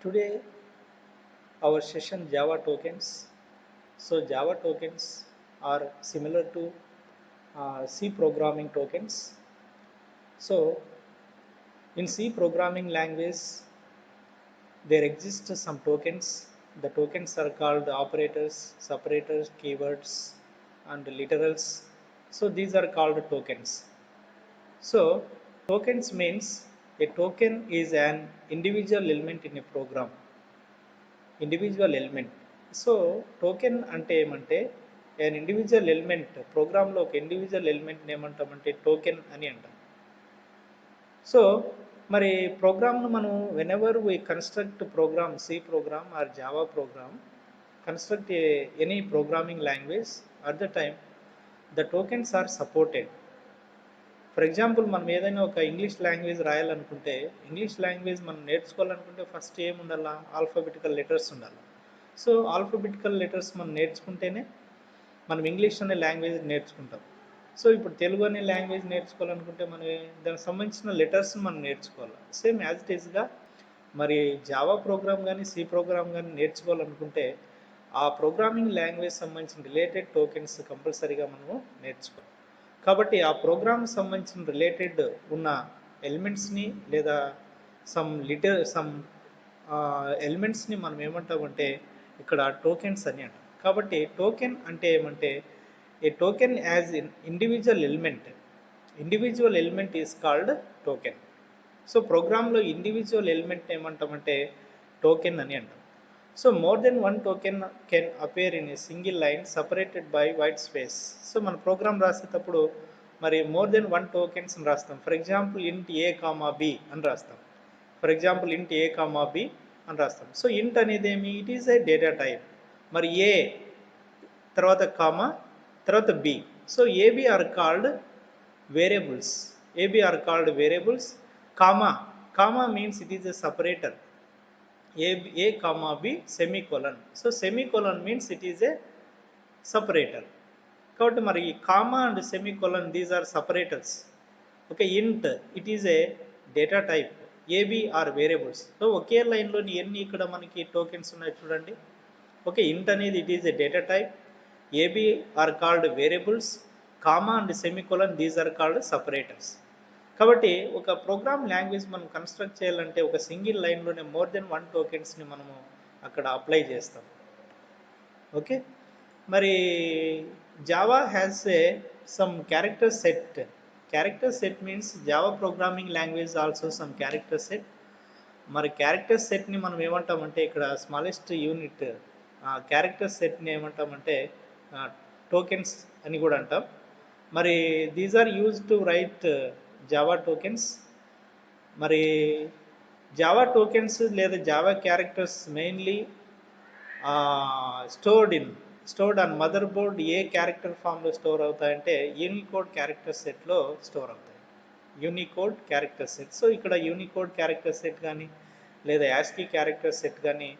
Today our session Java tokens. So Java tokens are similar to C programming tokens. So in C programming language there exist some tokens. The tokens are called operators, separators, keywords and literals. So these are called tokens. So tokens means a token is an individual element in a program. Individual element. So token అంటే ఏమంటే an individual element ప్రోగ్రాంలో ఒక individual ఎలిమెంట్ని ఏమంటామంటే token అని అంటాం. So మరి ప్రోగ్రామ్ను మనం whenever we construct program C program or Java program construct any programming language at the time the tokens are supported. For example మనం ఏదైనా ఒక ఇంగ్లీష్ లాంగ్వేజ్ రాయాలనుకుంటే ఇంగ్లీష్ లాంగ్వేజ్ మనం నేర్చుకోవాలనుకుంటే ఫస్ట్ ఏం ఉండాలా, ఆల్ఫాబెటికల్ లెటర్స్ ఉండాలి. సో ఆల్ఫాబెటికల్ లెటర్స్ మనం నేర్చుకుంటేనే మనం ఇంగ్లీష్ అనే లాంగ్వేజ్ నేర్చుకుంటాం. సో ఇప్పుడు తెలుగు అనే లాంగ్వేజ్ నేర్చుకోవాలనుకుంటే మనం దానికి సంబంధించిన లెటర్స్ని మనం నేర్చుకోవాలి. సేమ్ యాజ్ ఇట్ ఈస్గా మరి జావా ప్రోగ్రామ్ కానీ సి ప్రోగ్రామ్ కానీ నేర్చుకోవాలనుకుంటే ఆ ప్రోగ్రామింగ్ లాంగ్వేజ్ సంబంధించిన రిలేటెడ్ టోకెన్స్ కంపల్సరీగా మనము నేర్చుకోవాలి. కాబట్టి ఆ ప్రోగ్రామ్ సంబంధించిన రిలేటెడ్ ఉన్న ఎలిమెంట్స్ని లేదా సమ్ ఎలిమెంట్స్ని మనం ఏమంటామంటే ఇక్కడ టోకెన్స్ అని అంటాం. కాబట్టి టోకెన్ అంటే ఏమంటే a token as individual element is called token. So ప్రోగ్రాంలో ఇండివిజువల్ ఎలిమెంట్ ఏమంటామంటే టోకెన్ అని అంటాం. So more than one token can appear in a single line separated by white space. So మన ప్రోగ్రామ్ రాసేటప్పుడు మరి మోర్ దెన్ వన్ టోకెన్స్ అని రాస్తాం. For example int a comma B అని రాస్తాం. అని రాస్తాం. సో ఇంట్ అనేది ఏమి, it is a data type. మరి ఏ తర్వాత కామా తర్వాత B. So A B are called variables. Comma means it is a separator. A comma B semicolon. So semicolon means it is a separator. కాబట్టి మరి comma and semicolon these are separators. Okay, int it is a data type, A B are variables. So ఒకే లైన్లోని ఎన్ని ఇక్కడ మనకి tokens ఉన్నాయి చూడండి. Okay, int అనేది it is a data type, A B are called variables, comma and semicolon these are called separators. కాబట్టి ఒక ప్రోగ్రామ్ లాంగ్వేజ్ మనం కన్స్ట్రక్ట్ చేయాలంటే ఒక సింగిల్ లైన్లోనే మోర్ దెన్ వన్ టోకెన్స్ని మనము అక్కడ అప్లై చేస్తాం. ఓకే, మరి Java has a some character set means Java programming language also some character set. మరి క్యారెక్టర్ సెట్ని మనం ఏమంటామంటే ఇక్కడ స్మాలెస్ట్ యూనిట్ క్యారెక్టర్ సెట్ని ఏమంటామంటే టోకెన్స్ అని కూడా అంటాం. మరి these are use to write Java tokens. మరి జావా టోకెన్స్ లేదా Java characters mainly stored on motherboard ఏ క్యారెక్టర్ ఫామ్లో స్టోర్ అవుతాయంటే యూనికోడ్ క్యారెక్టర్ సెట్లో స్టోర్ అవుతాయి. Unicode character set. సో ఇక్కడ యూనికోడ్ క్యారెక్టర్ సెట్ కానీ లేదా యాస్కీ క్యారెక్టర్ సెట్ కానీ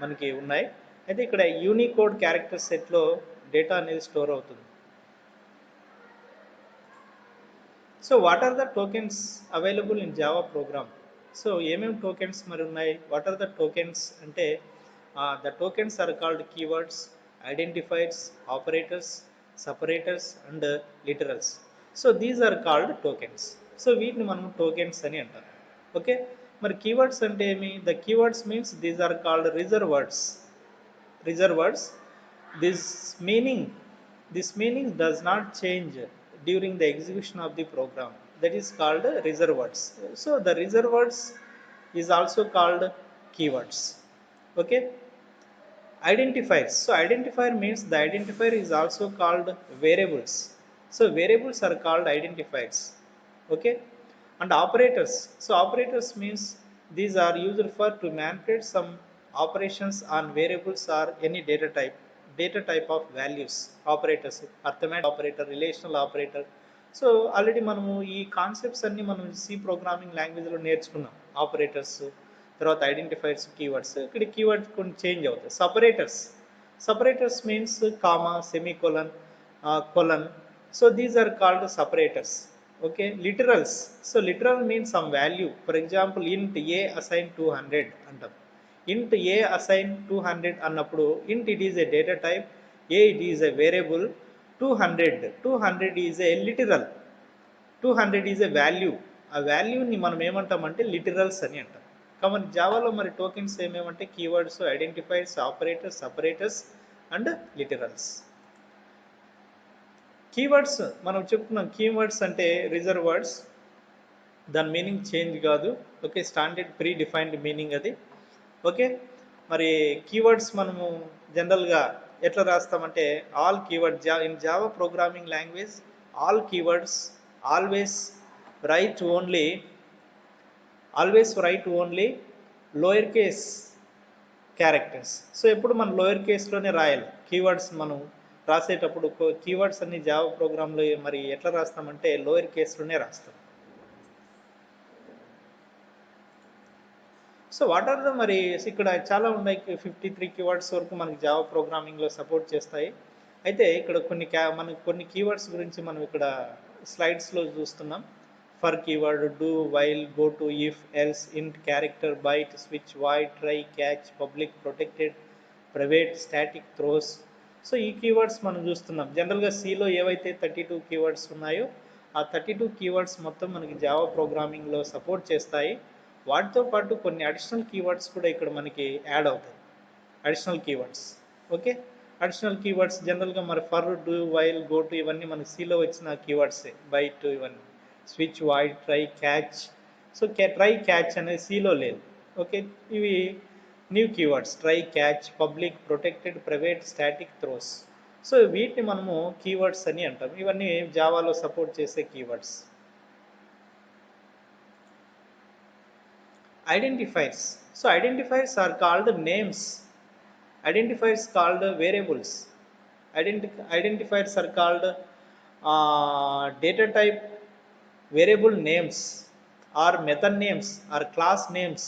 మనకి ఉన్నాయి. అయితే ఇక్కడ యూనికోడ్ క్యారెక్టర్ సెట్లో డేటా అనేది స్టోర్ అవుతుంది. So what are the tokens available in Java program? So ఏమేమి టోకెన్స్ మరి ఉన్నాయి? వాట్ ఆర్ ద టోకెన్స్ అంటే the tokens are called keywords, identifiers, operators, separators and literals. So these are called tokens. So వీటిని మనం tokens అని అంటారు. Okay, మరి keywords అంటే ఏమి? The keywords means these are called reserved words. This meaning does not change during the execution of the program. That is called reserved words. So the reserved words is also called keywords. Okay, identifiers. So identifier means the identifier is also called variables. So variables are called identifiers. Okay, and operators. So operators means these are used for to manipulate some operations on variables or any data type of values. Operators, arithmetic operator, relational operator. So already మనము ఈ concepts అన్నీ మనం C programming లాంగ్వేజ్లో నేర్చుకున్నాం. Operators, తర్వాత identifiers, keywords. ఇక్కడ keywords కొన్ని change అవుతాయి. Separators means comma, semicolon, colon. So these are called separators. Okay, literals. So literal means some value. For example int a assign 200 అంటాం. int a assign 200 అన్నప్పుడు int it is a data type, a it is a variable, 200 is a literal, 200 is a value. ఆ వాల్యూని మనం ఏమంటామంటే literals అని అంటాం. కాబట్టి జావాలో మరి టోకెన్స్ ఏమేమంటే keywords, identifiers, operators, separators and literals. Keywords మనం చెప్పుకున్నాం, కీవర్డ్స్ అంటే రిజర్వ్ వర్డ్స్, దాని మీనింగ్ చేంజ్ కాదు. Okay, standard predefined meaning అది. ఓకే, మరి కీవర్డ్స్ మనము జనరల్గా ఎట్లా రాస్తామంటే all keyword in Java programming language all keywords always write only lower case characters. So ఎప్పుడు మనం లోయర్ కేస్లోనే రాయాలి కీవర్డ్స్. మనం రాసేటప్పుడు కీవర్డ్స్ అన్ని జావా ప్రోగ్రాంలో మరి ఎట్లా రాస్తామంటే లోయర్ కేస్లోనే రాస్తాం. సో వాట్ ఆర్ ద మరి ఇక్కడ చాలా ఉన్నాయి, 53 కీవర్డ్స్ వరకు మనకి జావా ప్రోగ్రామింగ్లో సపోర్ట్ చేస్తాయి. అయితే ఇక్కడ మనకు కొన్ని కీవర్డ్స్ గురించి మనం ఇక్కడ స్లైడ్స్లో చూస్తున్నాం. For keyword, do, while, goto, if, else, int, character, byte, switch, void, try, catch, public, protected, private, static, throws. So ఈ కీవర్డ్స్ మనం చూస్తున్నాం. జనరల్గా సిలో ఏవైతే 32 కీవర్డ్స్ ఉన్నాయో ఆ 32 కీవర్డ్స్ మొత్తం మనకి జావా ప్రోగ్రామింగ్లో సపోర్ట్ చేస్తాయి. వాటితో పాటు కొన్ని అడిషనల్ కీవర్డ్స్ కూడా ఇక్కడ మనకి యాడ్ అవుతాయి, additional keywords. Okay, additional keywords జనరల్గా మరి for, do, while, go to ఇవన్నీ మనకి సిలో వచ్చిన కీవర్డ్సే. బైట్ ఇవన్నీ, switch, void, try, catch. So try, catch అనేది సిలో లేదు. ఓకే, ఇవి new keywords. Try, catch, public, protected, private, static, throws. So వీటిని మనము కీవర్డ్స్ అని అంటాం. ఇవన్నీ జావాలో సపోర్ట్ చేసే keywords. Identifiers. So identifiers are called names. Identifiers called variables. Identifiers are called data type variable names or method names or class names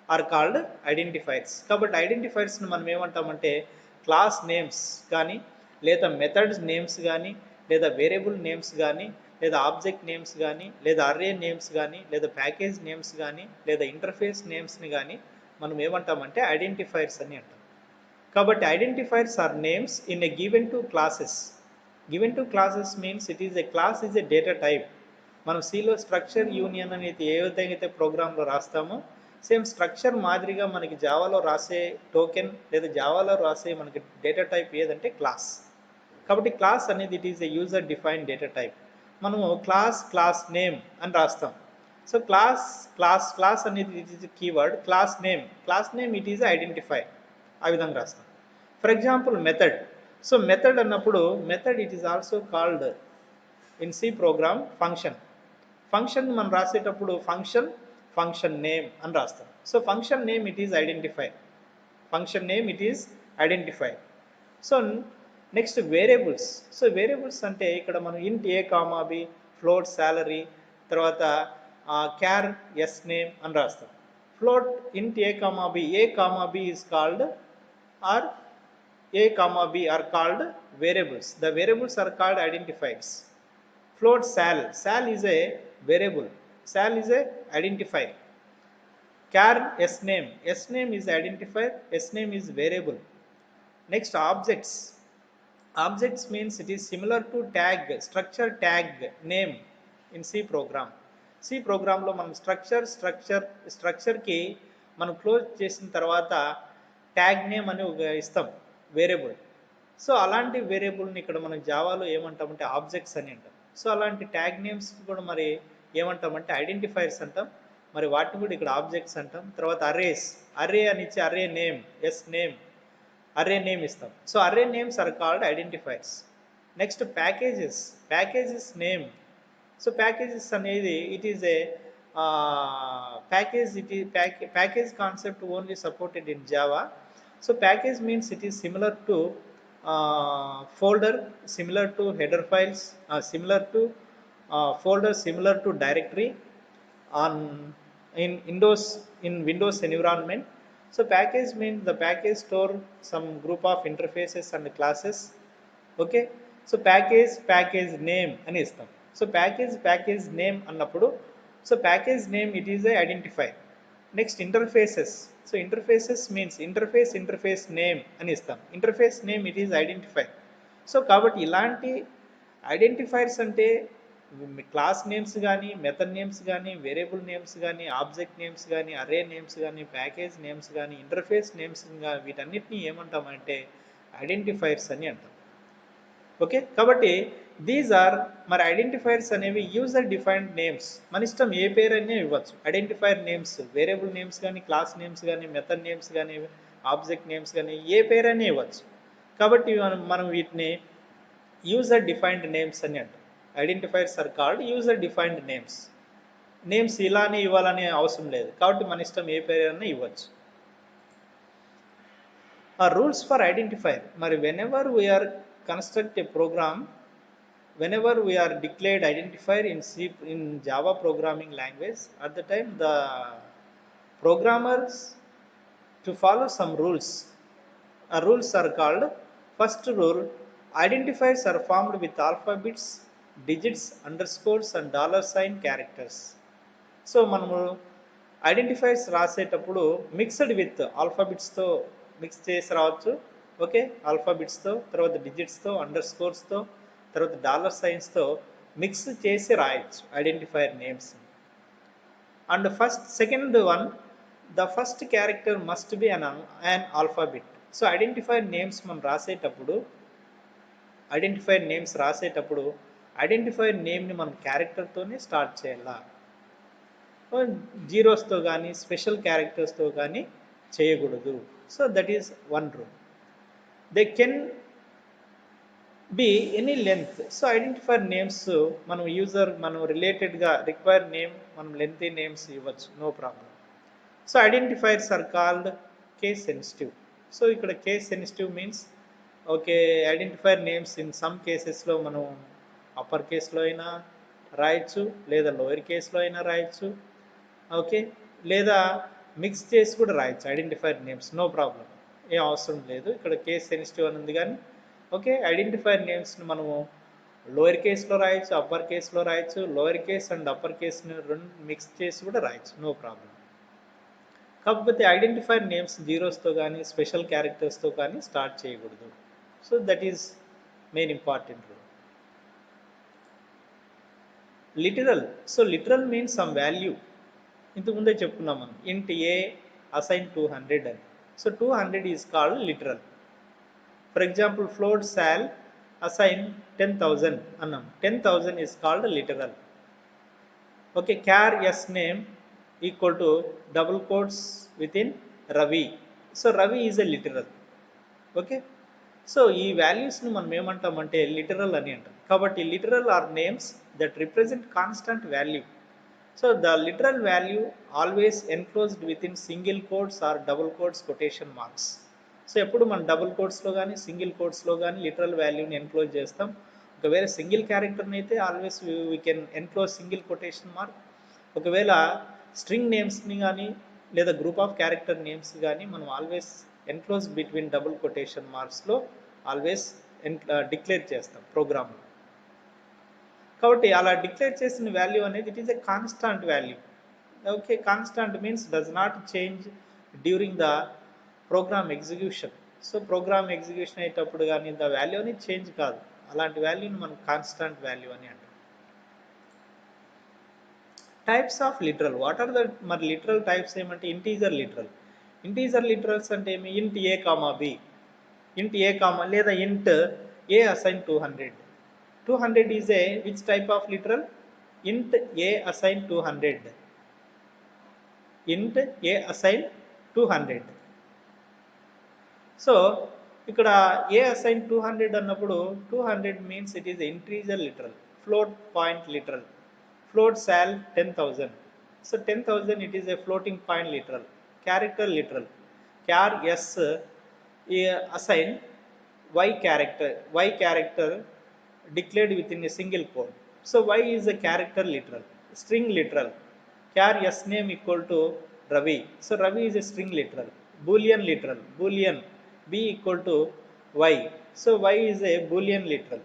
are called identifiers. కాబట్టి ఐడెంటిఫైర్స్ని మనం ఏమంటామంటే class names కానీ లేదా మెథడ్స్ నేమ్స్ కానీ లేదా variable names కానీ లేదా object names కానీ లేదా అర్రే నేమ్స్ కానీ లేదా ప్యాకేజ్ నేమ్స్ కానీ లేదా ఇంటర్ఫేస్ నేమ్స్ని కానీ మనం ఏమంటామంటే ఐడెంటిఫైర్స్ అని అంటాం. కాబట్టి identifiers are names in a given to classes. Given to classes means it is a class is a data type. మనం సిలో స్ట్రక్చర్ యూనియన్ అనేది ఏ విధంగా అయితే ప్రోగ్రాంలో రాస్తామో సేమ్ స్ట్రక్చర్ మాదిరిగా మనకి జావాలో రాసే టోకెన్ లేదా జావాలో రాసే మనకి డేటా టైప్ ఏదంటే క్లాస్. కాబట్టి క్లాస్ అనేది it is a user defined data type. మనము క్లాస్ నేమ్ అని రాస్తాం. సో క్లాస్ అనేది it is keyword. Class name it is identify, ఆ విధంగా రాస్తాం. For example method. So method అన్నప్పుడు method it is also called in C program function. Function మనం రాసేటప్పుడు ఫంక్షన్ నేమ్ అని రాస్తాం. So function name it is identify. So next variables. So variables అంటే ఇక్కడ మనం int a comma b, float salary, తర్వాత char s name అని రాస్తాం. Float int a comma b is called are a comma b are called variables. The variables are called identifiers. Float sal is a variable, sal is a identifier. Char s name is identifier, s name is variable. Next objects means it is similar to tag, structure tag name in C program. C program లో మనం structure కి మనం close చేసిన తర్వాత tag name అని ఇస్తాం variable. So అలాంటి వేరియబుల్ని ఇక్కడ మనం జావాలో ఏమంటామంటే ఆబ్జెక్ట్స్ అని అంటాం. సో అలాంటి ట్యాగ్ నేమ్స్ కూడా మరి ఏమంటామంటే ఐడెంటిఫైర్స్ అంటాం. మరి వాటిని కూడా ఇక్కడ ఆబ్జెక్ట్స్ అంటాం. తర్వాత అర్రే అని ఇచ్చి అర్రే నేమ్ ఇస్తాం. So array names are called identifiers. Next packages name. So packages అనేది it is a package concept only supported in Java. So package means it is similar to folder, similar to header files, similar to folder, similar to directory in Windows environment. So package means the package store some group of interfaces and classes. Okay, so package name ani istam. So package name annappudu, so package name it is a identifier. Next interfaces. So interfaces means interface name అని ఇస్తాం. Interface name it is identifier. So కాబట్టి ఇలాంటి identifiers అంటే class names కానీ, method names కానీ, variable names కానీ, object names కానీ, అరే నేమ్స్ కానీ, ప్యాకేజ్ నేమ్స్ కానీ, ఇంటర్ఫేస్ నేమ్స్ కానీ వీటన్నిటిని ఏమంటామంటే ఐడెంటిఫైర్స్ అని అంటాం. ఓకే, కాబట్టి దీస్ ఆర్ మరి ఐడెంటిఫైర్స్ అనేవి యూజర్ డిఫైన్డ్ నేమ్స్. మన ఇష్టం ఏ పేరైనా ఇవ్వచ్చు. ఐడెంటిఫైర్ నేమ్స్ వేరియబుల్ నేమ్స్ కానీ, క్లాస్ నేమ్స్ కానీ, మెథడ్ నేమ్స్ కానీ, ఆబ్జెక్ట్ నేమ్స్ కానీ ఏ పేరైనా ఇవ్వచ్చు. కాబట్టి మనం వీటిని యూజర్ డిఫైన్డ్ నేమ్స్ అని అంటాం. Identifiers are called user defined names. Names ఇలానే ఇవ్వాలనే అవసరం లేదు, కాబట్టి మన ఇష్టం ఏ పేరైనా ఇవ్వచ్చు. Rules for identifier. మరి whenever we are construct a program, whenever we are declared identifier in Java programming language, at the time the programmers to follow some rules. Rules are called, first rule, identifiers are formed with alphabets, digits, underscores and dollar sign characters. So మనము identifiers రాసేటప్పుడు mixed with ఆల్ఫాబెట్స్తో mix చేసి రావచ్చు. Okay, ఆల్ఫాబెట్స్తో, తర్వాత డిజిట్స్తో, under స్కోర్స్తో, తర్వాత dollar సైన్స్తో mix చేసి రాయొచ్చు identifier names. And second one, the first character must be an alphabet. So identifier names మనం రాసేటప్పుడు ఐడెంటిఫైర్ నేమ్ని మనం క్యారెక్టర్తోనే స్టార్ట్ చేయాలా, జీరోస్తో కానీ స్పెషల్ క్యారెక్టర్స్తో కానీ చేయకూడదు. So that is one rule. They can be any length. So identifier names మనం రిలేటెడ్గా రిక్వైర్ నేమ్ మనం లెంతీ నేమ్స్ ఇవ్వచ్చు, no problem. So identifiers are called case sensitive. So ఇక్కడ case sensitive means okay, identifier names in some కేసెస్లో మనం upper కేస్లో అయినా రాయొచ్చు, లేదా లోయర్ కేస్లో అయినా రాయొచ్చు. ఓకే, లేదా మిక్స్ చేసి కూడా రాయొచ్చు ఐడెంటిఫైర్ నేమ్స్, నో ప్రాబ్లం, ఏం అవసరం లేదు. ఇక్కడ కేస్ సెన్సిటివ్ అని ఉంది కానీ ఓకే, ఐడెంటిఫైర్ నేమ్స్ని మనము లోయర్ కేస్లో రాయొచ్చు, అప్పర్ కేస్లో రాయొచ్చు, లోయర్ కేస్ అండ్ అప్పర్ కేస్ని రెండు మిక్స్ చేసి కూడా రాయొచ్చు, నో ప్రాబ్లం. కాకపోతే ఐడెంటిఫైర్ నేమ్స్ జీరోస్తో కానీ స్పెషల్ క్యారెక్టర్స్తో కానీ స్టార్ట్ చేయకూడదు. So that is main important rule. Literal. So literal means some value. ఇంతకుముందే చెప్పుకున్నాం మనం, ఇంట్ ఏ అసైన్ 200 అని. So 200 is called literal. For example float sal assign 10,000 అన్నాం, 10,000 is called literal. Okay, char s name equal to double quotes with in Ravi. So Ravi is a literal. Okay, so ఈ వాల్యూస్ని మనం ఏమంటామంటే literal అని అంటాం. కాబట్టి literal are names that represent constant value. So the literal value always enclosed within single quotes or double quotes quotation marks. So ఎప్పుడు మనం double కోట్స్లో కానీ సింగిల్ కోట్స్లో కానీ లిటరల్ వాల్యూని ఎన్క్లోజ్ చేస్తాం. ఒకవేళ సింగిల్ క్యారెక్టర్ని అయితే always we can enclose single quotation mark. ఒకవేళ స్ట్రింగ్ నేమ్స్ని కానీ లేదా గ్రూప్ ఆఫ్ క్యారెక్టర్ నేమ్స్ కానీ మనం always enclose between double quotation మార్క్స్లో ఆల్వేస్ డిక్లేర్ చేస్తాం ప్రోగ్రామ్లో. కాబట్టి అలా డిక్లేర్ చేసిన వాల్యూ అనేది it is a constant value. Okay, constant means does not change during the program execution. So program execution అయ్యేటప్పుడు కానీ ద వాల్యూ అనేది చేంజ్ కాదు, అలాంటి వాల్యూని మనం కాన్స్టాంట్ వాల్యూ అని అంటాం. Types of literal. What are the మరి లిటరల్ టైప్స్ ఏమంటే ఇంటీజర్ లిటరల్. ఇంటీజర్ లిటరల్స్ అంటే ఏమి, ఇంట్ ఏ కామా బి, ఇంట్ ఏ కామా లేదా ఇంట్ a assign 200. 200 is a which type of literal? Int a assign 200. Int a assign 200. So ఇక్కడ a assign 200 అన్నప్పుడు 200 means it is integer literal, float point literal. Float sal 10,000. So 10,000 it is a floating point literal. Character literal. Char s assign y character declared within a single code. So y is a character literal. String literal. Char s name equal to Ravi. So Ravi is a string literal. Boolean literal. Boolean b equal to y. So y is a Boolean literal.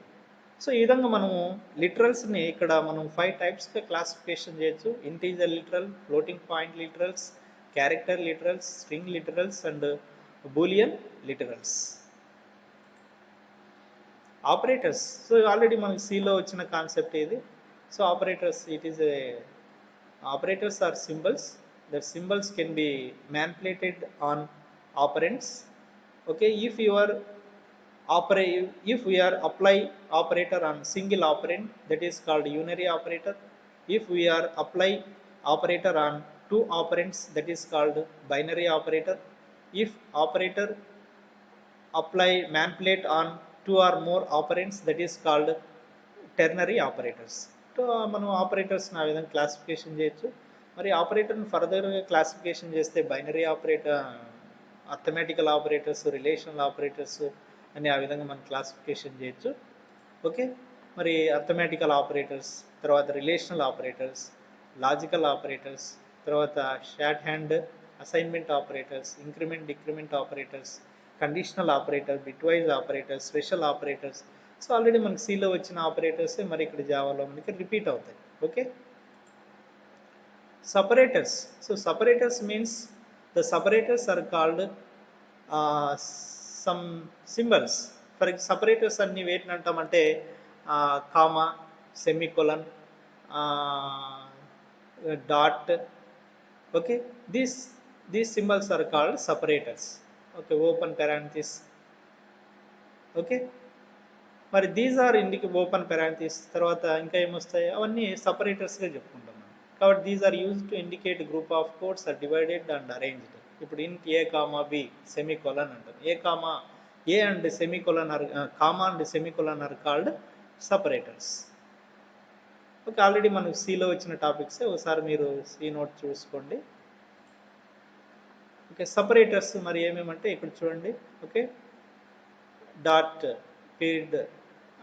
So ఈ విధంగా మనము లిటరల్స్ని ఇక్కడ మనం 5 టైప్స్గా classification చేయొచ్చు. Integer literal, floating point literals, character literals, string literals, and boolean literals. Operators, so already మనకి C లో వచ్చిన concept ఇది. So operators, it is A operators are symbols. The symbols can be manipulated on operands. Okay, if we are apply operator on single operand, that is called unary operator. If we are apply operator on two operands, that is called binary operator. If operator apply manipulate on two or more operands, that is called ternary operators. So మనం ఆపరేటర్స్ని ఆ విధంగా classification చేయొచ్చు. మరి ఆపరేటర్ని ఫర్దర్గా classification చేస్తే binary operator, arithmetical operators, relational operators అని ఆ విధంగా మనం క్లాసిఫికేషన్ చేయొచ్చు. ఓకే, మరి అర్థమెటికల్ ఆపరేటర్స్, తర్వాత రిలేషనల్ ఆపరేటర్స్, లాజికల్ ఆపరేటర్స్, తర్వాత short hand assignment operators, increment decrement operators, conditional operator, bitwise operators, special operators. So already మనకి సిలో వచ్చిన ఆపరేటర్స్ మరి ఇక్కడ జావాలో మనకి రిపీట్ అవుతాయి. Okay, separators. So separators means the separators are called some symbols. For separators అన్ని వేటిని అంటామంటే comma, semicolon, dot. Okay, these symbols are called separators. Okay, open parenthesis. Okay, మరి దీస్ ఆర్ ఓపెన్ parenthesis, తర్వాత ఇంకా ఏమొస్తాయి అవన్నీ సపరేటర్స్గా చెప్పుకుంటాం మనం. కాబట్టి these are use to indicate group of codes are divided and arranged. ఇప్పుడు int a comma b semicolon అంటాం. A and semicolon are comma and semicolon are called separators. Okay, already మనకు సిలో వచ్చిన టాపిక్స్ ఒకసారి మీరు సి నోట్ చూసుకోండి. Okay, separators మరి ఏమేమంటే ఇక్కడ చూడండి. Okay, dot, period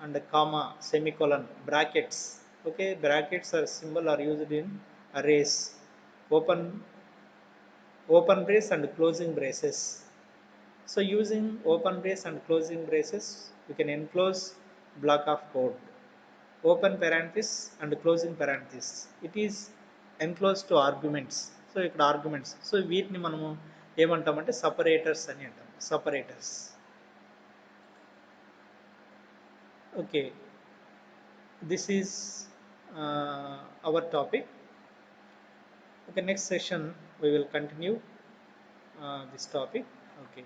and comma, semicolon, brackets. Okay, brackets are symbol are used in arrays, open brace and closing braces. So using open brace and closing braces, we can enclose block of code. Open parenthesis and closing parenthesis, it is enclosed to arguments. So ikkada arguments, so వీటిని మనము ఏమంటామంటే separators అని అంటాం. Separators. Okay, this is our topic. Okay, next session we will continue this topic. Okay.